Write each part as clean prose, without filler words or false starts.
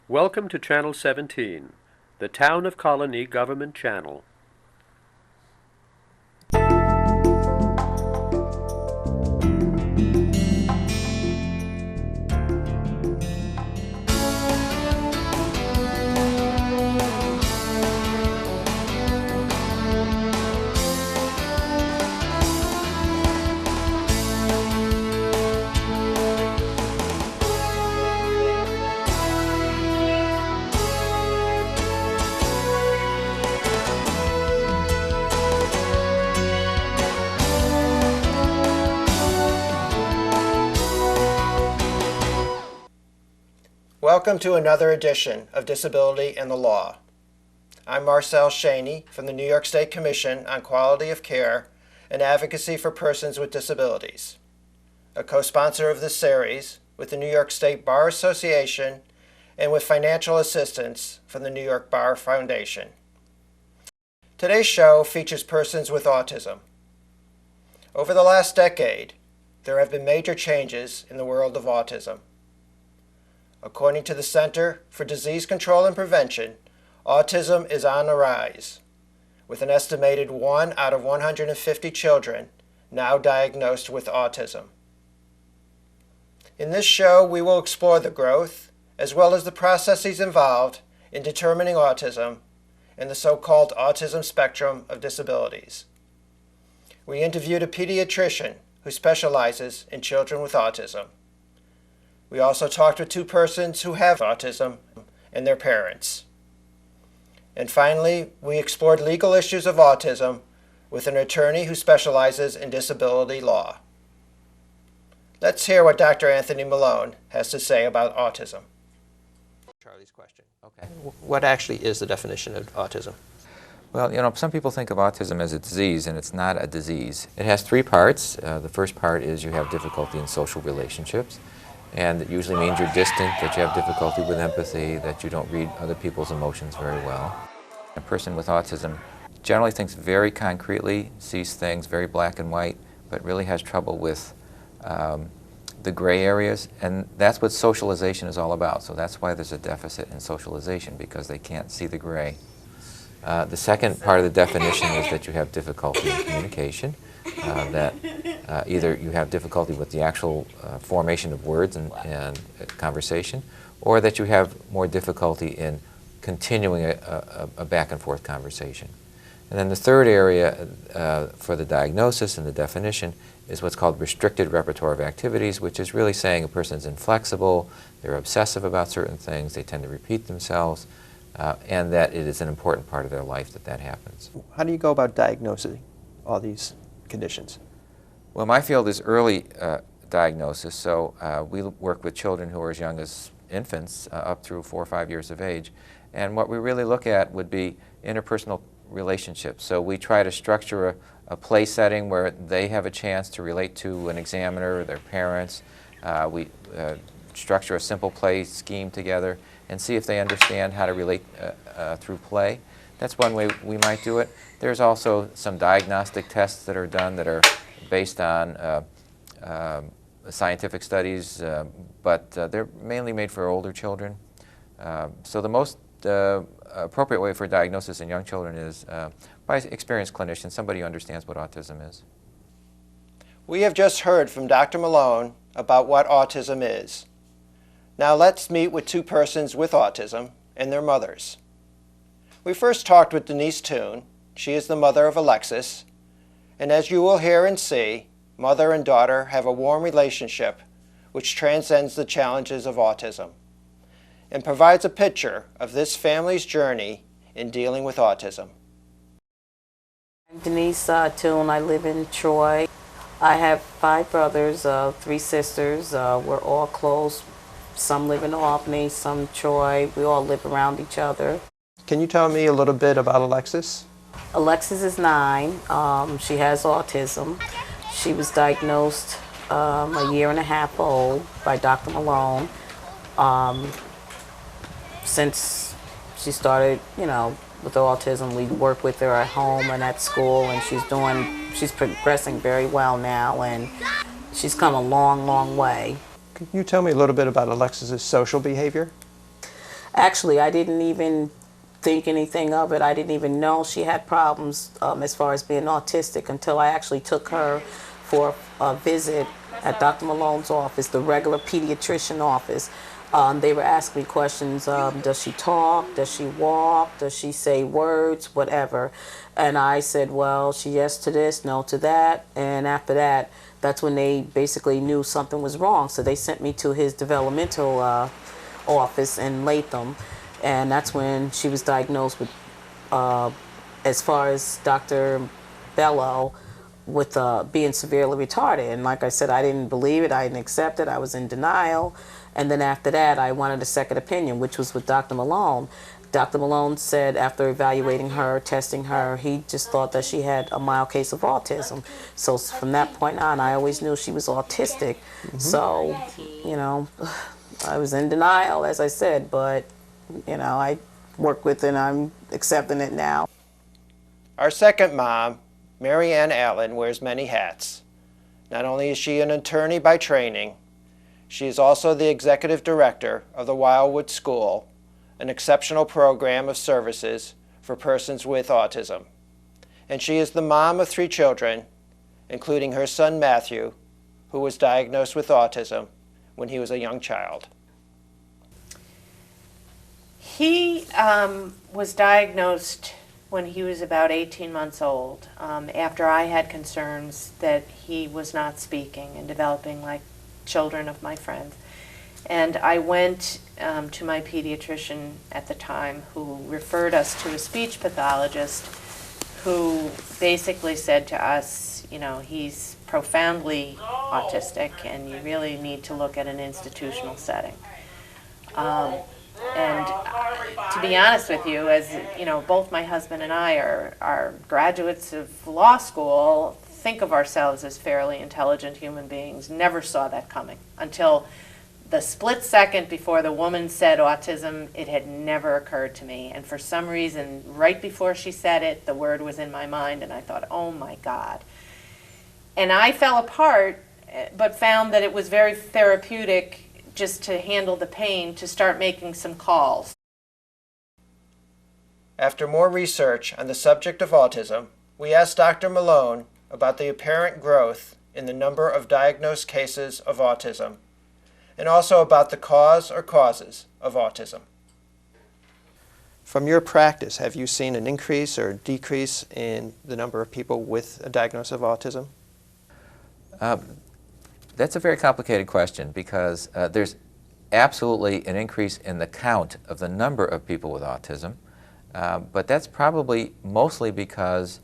Welcome to Channel 17, the Town of Colonie Government Channel. Welcome to another edition of Disability and the Law. I'm Marcel Cheney from the New York State Commission on Quality of Care and Advocacy for Persons with Disabilities, a co-sponsor of this series with the New York State Bar Association and with financial assistance from the New York Bar Foundation. Today's show features persons with autism. Over the last decade, there have been major changes in the world of autism. According to the Center for Disease Control and Prevention, autism is on the rise, with an estimated 1 out of 150 children now diagnosed with autism. In this show, we will explore the growth, as well as the processes involved in determining autism and the so-called Autism Spectrum of Disabilities. We interviewed a pediatrician who specializes in children with autism. We also talked with two persons who have autism and their parents. And finally, we explored legal issues of autism with an attorney who specializes in disability law. Let's hear what Dr. Anthony Malone has to say about autism. Charlie's question. Okay. What actually is the definition of autism? Well, some people think of autism as a disease, and it's not a disease. It has three parts. The first part is you have difficulty in social relationships. And it usually means you're distant, that you have difficulty with empathy, that you don't read other people's emotions very well. A person with autism generally thinks very concretely, sees things very black and white, but really has trouble with the gray areas, and that's what socialization is all about. So that's why there's a deficit in socialization, because they can't see the gray. The second part of the definition is that you have difficulty in communication, that either you have difficulty with the actual formation of words and conversation, or that you have more difficulty in continuing a back and forth conversation. And then the third area for the diagnosis and the definition is what's called restricted repertoire of activities, which is really saying a person's inflexible, they're obsessive about certain things, they tend to repeat themselves, and that it is an important part of their life that happens. How do you go about diagnosing all these conditions? Well, my field is early diagnosis, so we work with children who are as young as infants up through 4 or 5 years of age. And what we really look at would be interpersonal relationships. So we try to structure a play setting where they have a chance to relate to an examiner or their parents. We structure a simple play scheme together and see if they understand how to relate through play. That's one way we might do it. There's also some diagnostic tests that are done that are based on scientific studies, but they're mainly made for older children. So the most appropriate way for diagnosis in young children is by experienced clinicians, somebody who understands what autism is. We have just heard from Dr. Malone about what autism is. Now let's meet with two persons with autism and their mothers. We first talked with Denise Toon. She is the mother of Alexis, and as you will hear and see, mother and daughter have a warm relationship which transcends the challenges of autism and provides a picture of this family's journey in dealing with autism. I'm Denise Toon. I live in Troy. I have 5 brothers, 3 sisters. We're all close. Some live in Albany, some Troy. We all live around each other. Can you tell me a little bit about Alexis? Alexis is 9. She has autism. She was diagnosed a year and a half old by Dr. Malone. Since she started, with autism, we work with her at home and at school, and she's progressing very well now, and she's come a long, long way. Can you tell me a little bit about Alexis's social behavior? Actually, I didn't even think anything of it. I didn't even know she had problems as far as being autistic until I actually took her for a visit at Dr. Malone's office, the regular pediatrician office. They were asking me questions, does she talk, does she walk, does she say words, whatever. And I said, well, she yes to this, no to that. And after that, that's when they basically knew something was wrong. So they sent me to his developmental office in Latham. And that's when she was diagnosed with, as far as Dr. Bello, with being severely retarded. And like I said, I didn't believe it, I didn't accept it, I was in denial. And then after that, I wanted a second opinion, which was with Dr. Malone. Dr. Malone said after evaluating her, testing her, he just thought that she had a mild case of autism. So from that point on, I always knew she was autistic. So, you know, I was in denial, as I said, but, you know, I work with it and I'm accepting it now. Our second mom, Marianne Allen, wears many hats. Not only is she an attorney by training, she is also the executive director of the Wildwood School, an exceptional program of services for persons with autism. And she is the mom of 3 children, including her son Matthew, who was diagnosed with autism when he was a young child. He was diagnosed when he was about 18 months old, after I had concerns that he was not speaking and developing like children of my friends. And I went to my pediatrician at the time, who referred us to a speech pathologist who basically said to us, you know, he's profoundly autistic and you really need to look at an institutional setting. And to be honest with you, as you know, both my husband and I are graduates of law school, think of ourselves as fairly intelligent human beings, never saw that coming until the split second before the woman said autism. It had never occurred to me, and for some reason, right before she said it, the word was in my mind, and I thought, oh my God. And I fell apart, but found that it was very therapeutic just to handle the pain, to start making some calls. After more research on the subject of autism, we asked Dr. Malone about the apparent growth in the number of diagnosed cases of autism, and also about the cause or causes of autism. From your practice, have you seen an increase or decrease in the number of people with a diagnosis of autism? That's a very complicated question because there's absolutely an increase in the count of the number of people with autism, but that's probably mostly because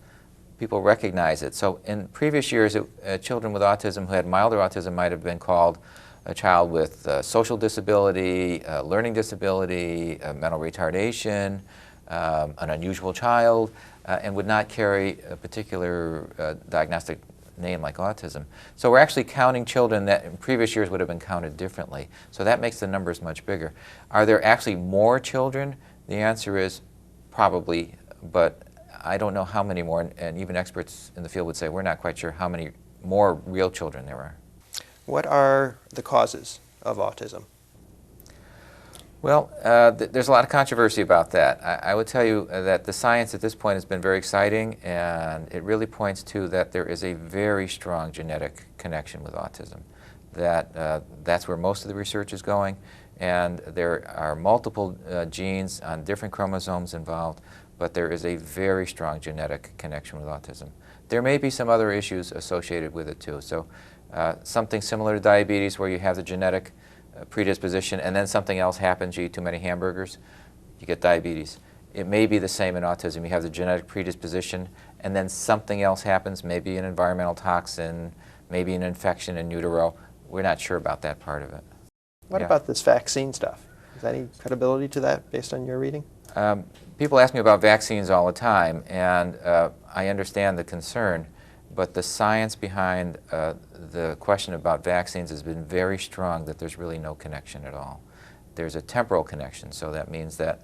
people recognize it. So in previous years, children with autism who had milder autism might have been called a child with social disability, learning disability, mental retardation, an unusual child, and would not carry a particular diagnostic name like autism. So we're actually counting children that in previous years would have been counted differently. So that makes the numbers much bigger. Are there actually more children? The answer is probably, but I don't know how many more, and even experts in the field would say we're not quite sure how many more real children there are. What are the causes of autism? Well, there's a lot of controversy about that. I would tell you that the science at this point has been very exciting, and it really points to that there is a very strong genetic connection with autism. That's where most of the research is going, and there are multiple genes on different chromosomes involved, but there is a very strong genetic connection with autism. There may be some other issues associated with it too. So something similar to diabetes where you have the genetic predisposition and then something else happens, you eat too many hamburgers, you get diabetes. It may be the same in autism. You have the genetic predisposition and then something else happens, maybe an environmental toxin, maybe an infection in utero. We're not sure about that part of it. What about this vaccine stuff? Is there any credibility to that based on your reading? People ask me about vaccines all the time, and I understand the concern, but the science behind the question about vaccines has been very strong that there's really no connection at all. There's a temporal connection, so that means that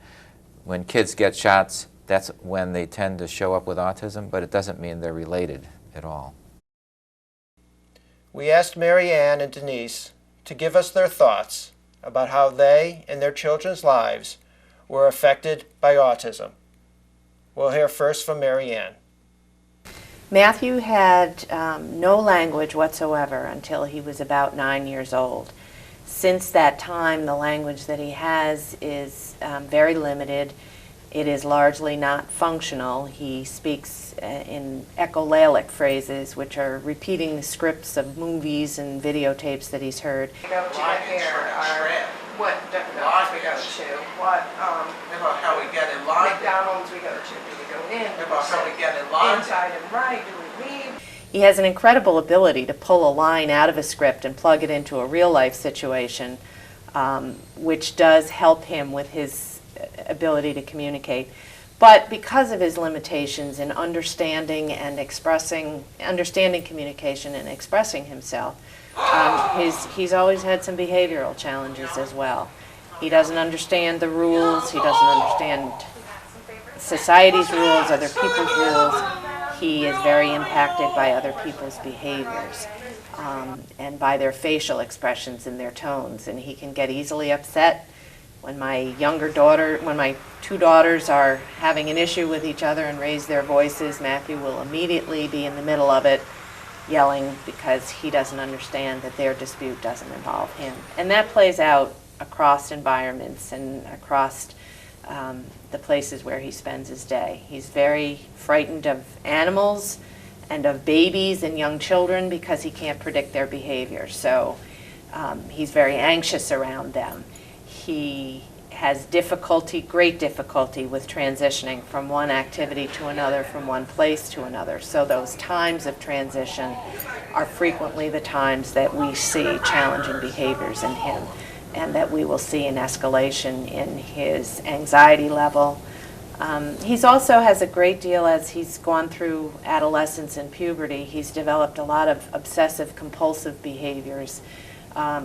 when kids get shots, that's when they tend to show up with autism, but it doesn't mean they're related at all. We asked Marianne and Denise to give us their thoughts about how they and their children's lives were affected by autism. We'll hear first from Marianne. Matthew had no language whatsoever until he was about 9 years old. Since that time, the language that he has is very limited. It is largely not functional. He speaks in echolalic phrases, which are repeating the scripts of movies and videotapes that he's heard. Go to the hair, what McDonald's we go to, what about how we get in line. McDonald's we go to, do we go in? About how we get in line. Inside and right, do we leave? He has an incredible ability to pull a line out of a script and plug it into a real life situation, which does help him with his ability to communicate. But because of his limitations in understanding communication and expressing himself, he's always had some behavioral challenges as well. He doesn't understand the rules, he doesn't understand society's rules, other people's rules. He is very impacted by other people's behaviors and by their facial expressions and their tones, and he can get easily upset. When my two daughters are having an issue with each other and raise their voices, Matthew will immediately be in the middle of it, yelling, because he doesn't understand that their dispute doesn't involve him. And that plays out across environments and across the places where he spends his day. He's very frightened of animals and of babies and young children because he can't predict their behavior. So he's very anxious around them. He has great difficulty with transitioning from one activity to another, from one place to another. So those times of transition are frequently the times that we see challenging behaviors in him, and that we will see an escalation in his anxiety level. He's also has a great deal, as he's gone through adolescence and puberty, he's developed a lot of obsessive compulsive behaviors.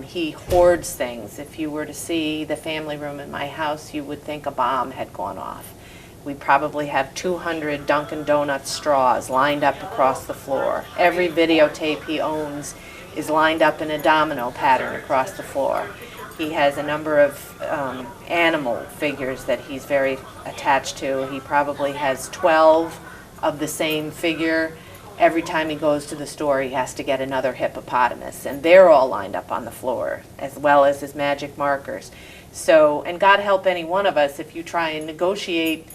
He hoards things. If you were to see the family room in my house, you would think a bomb had gone off. We probably have 200 Dunkin' Donuts straws lined up across the floor. Every videotape he owns is lined up in a domino pattern across the floor. He has a number of animal figures that he's very attached to. He probably has 12 of the same figure. Every time he goes to the store, he has to get another hippopotamus, and they're all lined up on the floor, as well as his magic markers. So, and God help any one of us if you try and negotiate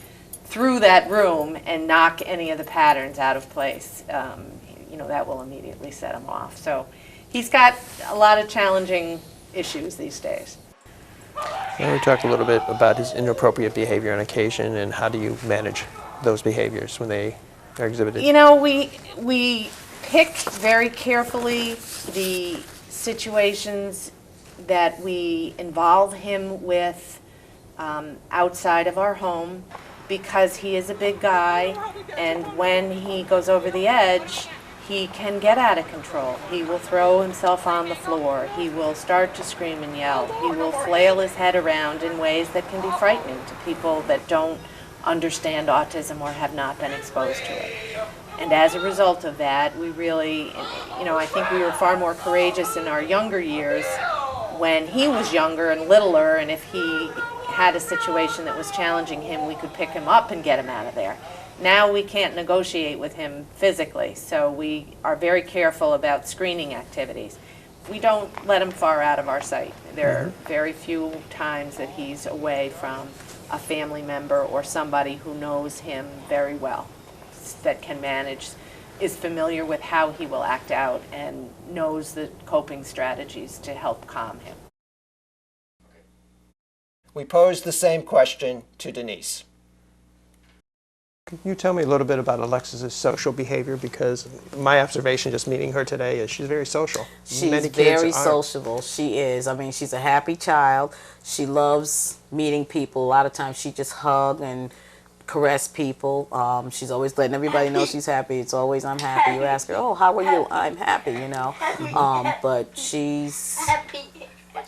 through that room and knock any of the patterns out of place. That will immediately set him off. So he's got a lot of challenging issues these days. Can you talk a little bit about his inappropriate behavior on occasion, and how do you manage those behaviors when they are exhibited? We pick very carefully the situations that we involve him with outside of our home, because he is a big guy, and when he goes over the edge, he can get out of control. He will throw himself on the floor. He will start to scream and yell. He will flail his head around in ways that can be frightening to people that don't understand autism or have not been exposed to it. And as a result of that, we really, I think we were far more courageous in our younger years when he was younger and littler, and if he had a situation that was challenging him, we could pick him up and get him out of there. Now we can't negotiate with him physically, so we are very careful about screening activities. We don't let him far out of our sight. There are very few times that he's away from a family member or somebody who knows him very well, that can manage, is familiar with how he will act out, and knows the coping strategies to help calm him. We posed the same question to Denise. Can you tell me a little bit about Alexis's social behavior? Because my observation just meeting her today is she's very social. She's Many kids very aren't. sociable. She is. I mean, she's a happy child. She loves meeting people. A lot of times she just hug and caress people. She's always letting everybody know she's happy. It's always, I'm happy. You ask her, oh, how are you? I'm happy, But she's,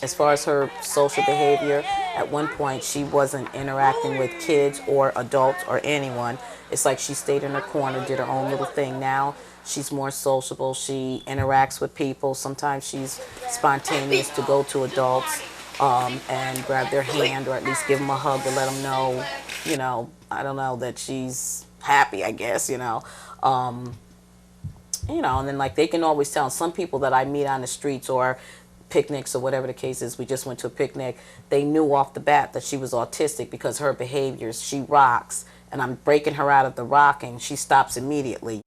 as far as her social behavior, at one point she wasn't interacting with kids or adults or anyone. It's like she stayed in her corner, did her own little thing. Now she's more sociable. She interacts with people. Sometimes she's spontaneous to go to adults. and grab their hand or at least give them a hug to let them know, I don't know, that she's happy, I guess, and then like they can always tell some people that I meet on the streets or picnics or whatever the case is. We just went to a picnic. They knew off the bat that she was autistic because her behaviors, she rocks, and I'm breaking her out of the rocking. She stops immediately.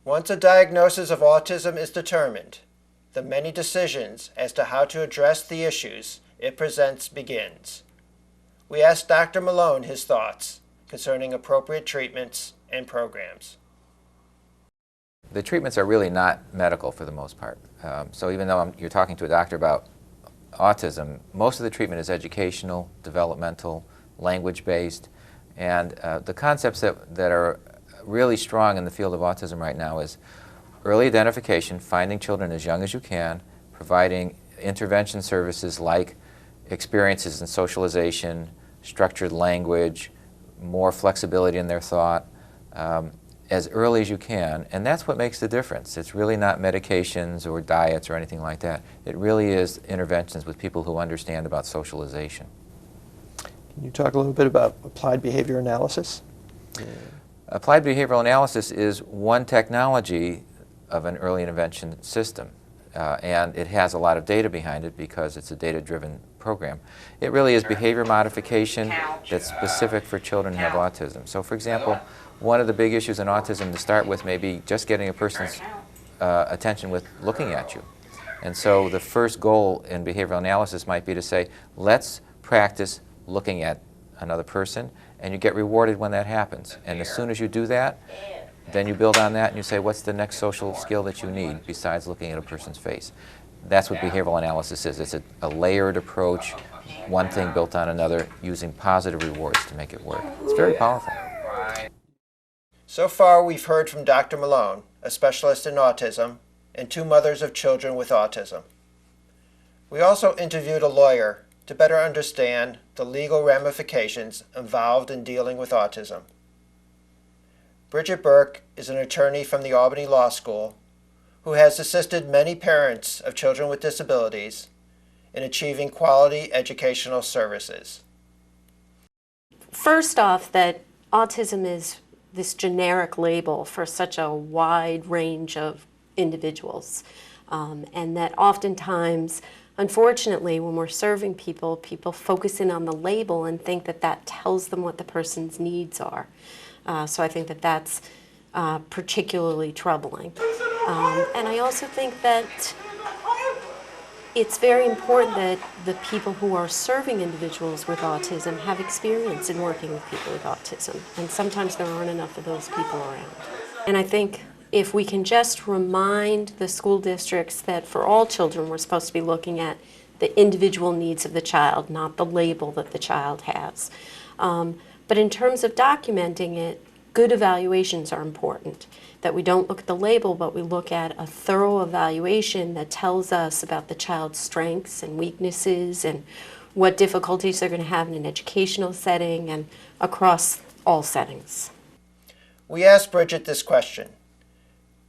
Once a diagnosis of autism is determined, the many decisions as to how to address the issues it presents begins. We asked Dr. Malone his thoughts concerning appropriate treatments and programs. The treatments are really not medical for the most part. So even though you're talking to a doctor about autism, most of the treatment is educational, developmental, language-based, and the concepts that are really strong in the field of autism right now is early identification, finding children as young as you can, providing intervention services like experiences in socialization, structured language, more flexibility in their thought, as early as you can, and that's what makes the difference. It's really not medications or diets or anything like that. It really is interventions with people who understand about socialization. Can you talk a little bit about applied behavior analysis? Applied behavioral analysis is one technology of an early intervention system, and it has a lot of data behind it because it's a data-driven program. It really is behavior modification that's specific for children who have autism. So for example, one of the big issues in autism to start with may be just getting a person's attention with looking at you. And so the first goal in behavioral analysis might be to say, let's practice looking at another person, and you get rewarded when that happens. And as soon as you do that, then you build on that and you say, what's the next social skill that you need besides looking at a person's face? That's what behavioral analysis is. It's a layered approach, one thing built on another, using positive rewards to make it work. It's very powerful. So far, we've heard from Dr. Malone, a specialist in autism, and two mothers of children with autism. We also interviewed a lawyer to better understand the legal ramifications involved in dealing with autism. Bridget Burke is an attorney from the Albany Law School who has assisted many parents of children with disabilities in achieving quality educational services. First off, that autism is this generic label for such a wide range of individuals, and that oftentimes, unfortunately, when we're serving people, people focus in on the label and think that that tells them what the person's needs are. So I think that that's particularly troubling. And I also think that it's very important that the people who are serving individuals with autism have experience in working with people with autism. And sometimes there aren't enough of those people around. And I think if we can just remind the school districts that for all children we're supposed to be looking at the individual needs of the child, not the label that the child has. But in terms of documenting it, good evaluations are important. That we don't look at the label, but we look at a thorough evaluation that tells us about the child's strengths and weaknesses and what difficulties they're going to have in an educational setting and across all settings. We asked Bridget this question.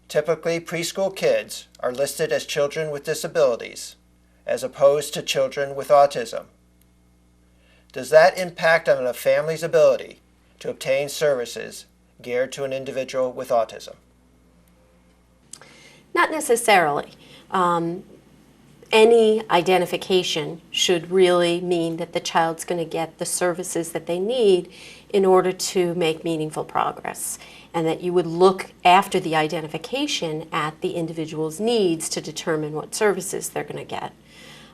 Typically, preschool kids are listed as children with disabilities, as opposed to children with autism. Does that impact on a family's ability to obtain services geared to an individual with autism? Not necessarily. Any identification should really mean that the child's going to get the services that they need in order to make meaningful progress, and that you would look after the identification at the individual's needs to determine what services they're going to get.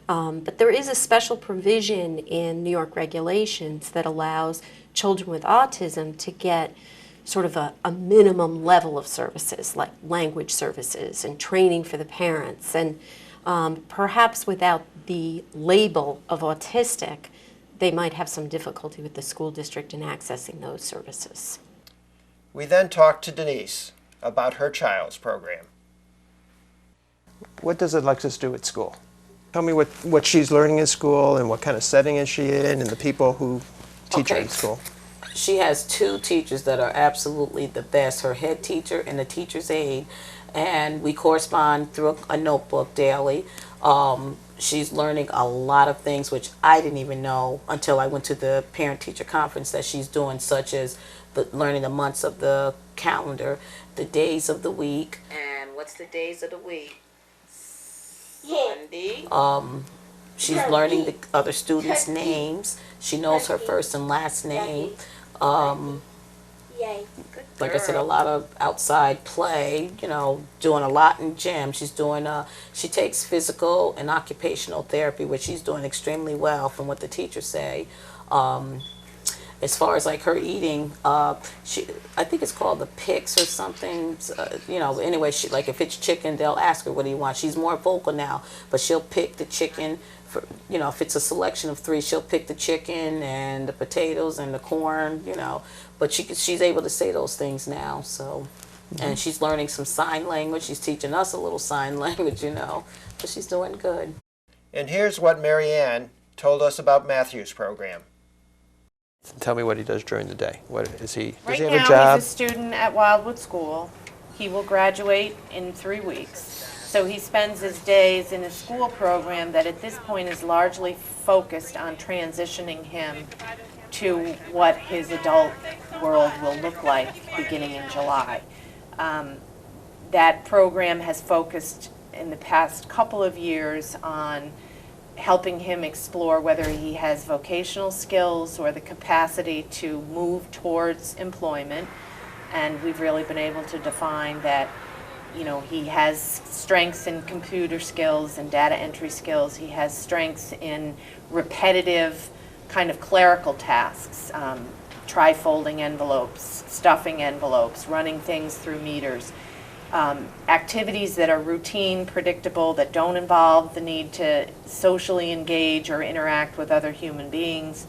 But there is a special provision in New York regulations that allows children with autism to get sort of a minimum level of services, like language services and training for the parents. And perhaps without the label of autistic, they might have some difficulty with the school district in accessing those services. We then talked to Denise about her child's program. What does Alexis do at school? Tell me what she's learning in school and what kind of setting is she in and the people who teach her in school. She has two teachers that are absolutely the best, her head teacher and the teacher's aide, and we correspond through a notebook daily. she's learning a lot of things which I didn't even know until I went to the parent-teacher conference that she's doing, such as learning the months of the calendar, the days of the week. And what's the days of the week? Sunday. She's learning the other students' names. She knows her first and last name. Like I said, a lot of outside play, you know, doing a lot in gym. She's doing, she takes physical and occupational therapy, which she's doing extremely well from what the teachers say. As far as like her eating, I think it's called the PICS or something, you know, anyway, she, like if it's chicken, they'll ask her, what do you want? She's more vocal now, but she'll pick the chicken. For, you know, if it's a selection of 3, she'll pick the chicken and the potatoes and the corn, you know, but she's able to say those things now, so. And she's learning some sign language. She's teaching us a little sign language, you know, but she's doing good. And here's what Marianne told us about Matthew's program. Tell me what he does during the day. What is he? Does Right he have a now, job? he's a student at Wildwood School. He will graduate in 3 weeks. So he spends his days in a school program that at this point is largely focused on transitioning him to what his adult world will look like beginning in July. That program has focused in the past couple of years on helping him explore whether he has vocational skills or the capacity to move towards employment. And we've really been able to define that, you know, he has strengths in computer skills and data entry skills. He has strengths in repetitive kind of clerical tasks, tri-folding envelopes, stuffing envelopes, running things through meters. Activities that are routine, predictable, that don't involve the need to socially engage or interact with other human beings,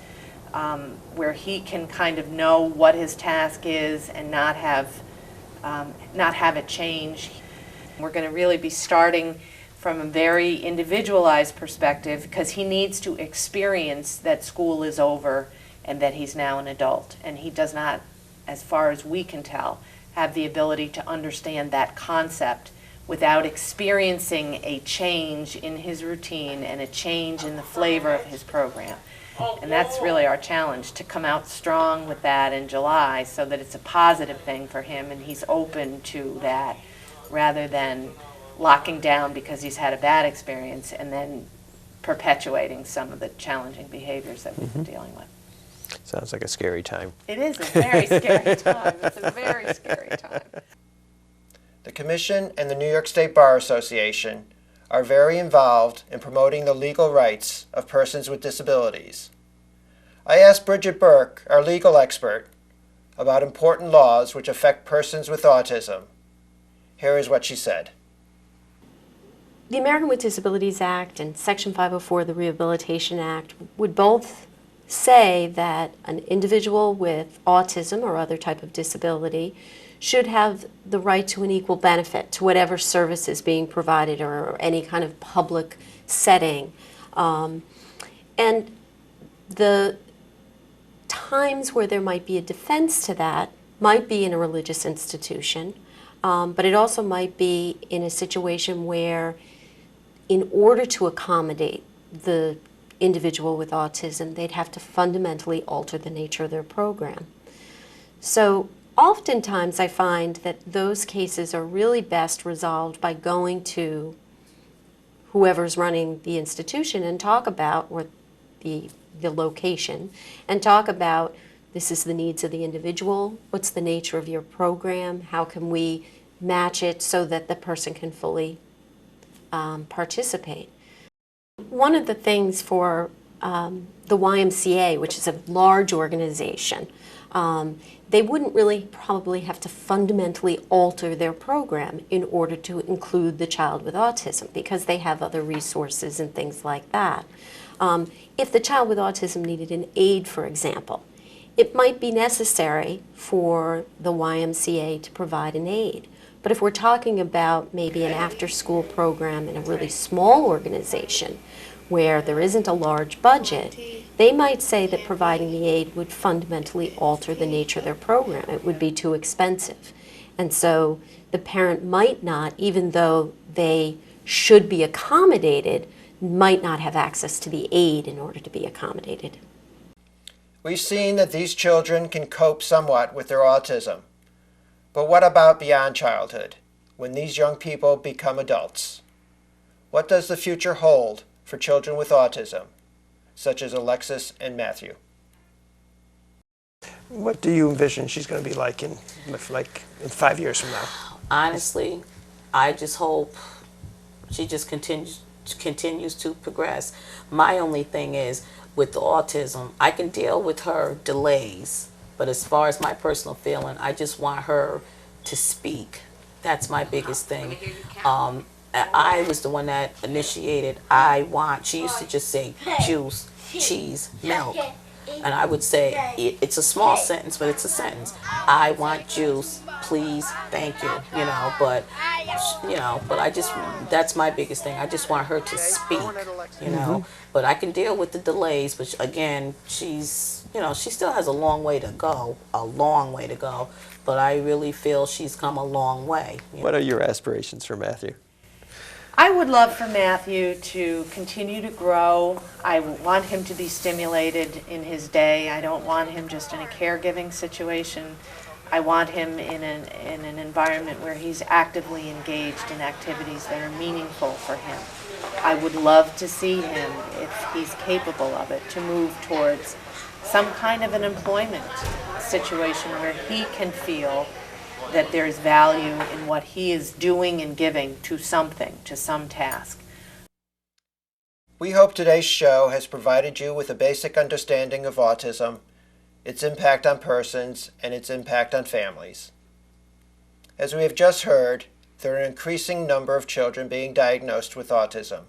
where he can kind of know what his task is and not have it change. We're going to really be starting from a very individualized perspective because he needs to experience that school is over and that he's now an adult. And he does not, as far as we can tell, have the ability to understand that concept without experiencing a change in his routine and a change in the flavor of his program. And that's really our challenge, to come out strong with that in July so that it's a positive thing for him and he's open to that rather than locking down because he's had a bad experience and then perpetuating some of the challenging behaviors that we've been dealing with. Sounds like a scary time. It is a very scary time. It's a very scary time. The Commission and the New York State Bar Association are very involved in promoting the legal rights of persons with disabilities. I asked Bridget Burke, our legal expert, about important laws which affect persons with autism. Here is what she said. The American with Disabilities Act and Section 504 of the Rehabilitation Act would both say that an individual with autism or other type of disability should have the right to an equal benefit to whatever service is being provided or any kind of public setting. And the times where there might be a defense to that might be in a religious institution, but it also might be in a situation where in order to accommodate the individual with autism, they'd have to fundamentally alter the nature of their program. So oftentimes I find that those cases are really best resolved by going to whoever's running the institution and talk about, or the location, and talk about, this is the needs of the individual, what's the nature of your program, how can we match it so that the person can fully participate. One of the things for the YMCA, which is a large organization, they wouldn't really probably have to fundamentally alter their program in order to include the child with autism because they have other resources and things like that. If the child with autism needed an aid, for example, it might be necessary for the YMCA to provide an aid. But if we're talking about maybe an after-school program in a really small organization where there isn't a large budget, they might say that providing the aid would fundamentally alter the nature of their program. It would be too expensive. And so the parent might not, even though they should be accommodated, might not have access to the aid in order to be accommodated. We've seen that these children can cope somewhat with their autism. But what about beyond childhood, when these young people become adults? What does the future hold for children with autism, such as Alexis and Matthew? What do you envision she's going to be like in 5 years from now? Honestly, I just hope she just continues to progress. My only thing is, with the autism, I can deal with her delays, but as far as my personal feeling, I just want her to speak. That's my biggest thing. I was the one that initiated, she used to just say juice, cheese, milk. And I would say, it's a small sentence, but it's a sentence. I want juice, please, thank you, but I just, that's my biggest thing. I just want her to speak, but I can deal with the delays, but again, she's, she still has a long way to go, but I really feel she's come a long way. What are your aspirations for Matthew? I would love for Matthew to continue to grow. I want him to be stimulated in his day. I don't want him just in a caregiving situation. I want him in an environment where he's actively engaged in activities that are meaningful for him. I would love to see him, if he's capable of it, to move towards some kind of an employment situation where he can feel that there's value in what he is doing and giving to something, to some task. We hope today's show has provided you with a basic understanding of autism, its impact on persons, and its impact on families. As we have just heard, there are an increasing number of children being diagnosed with autism.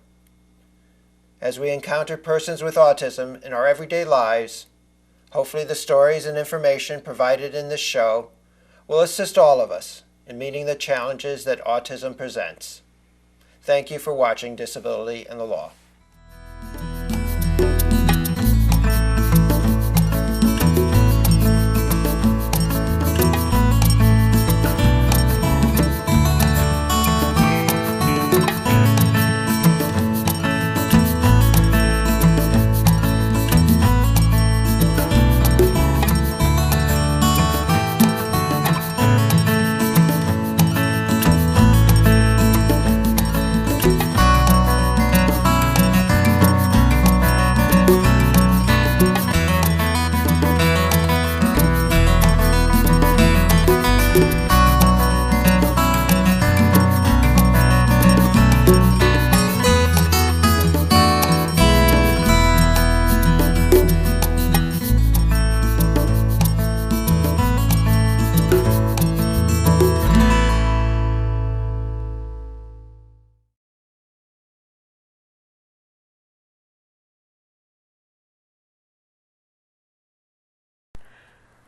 As we encounter persons with autism in our everyday lives, hopefully the stories and information provided in this show will assist all of us in meeting the challenges that autism presents. Thank you for watching Disability and the Law.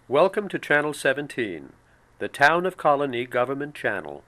Welcome to Channel 17, the Town of Colonie Government Channel.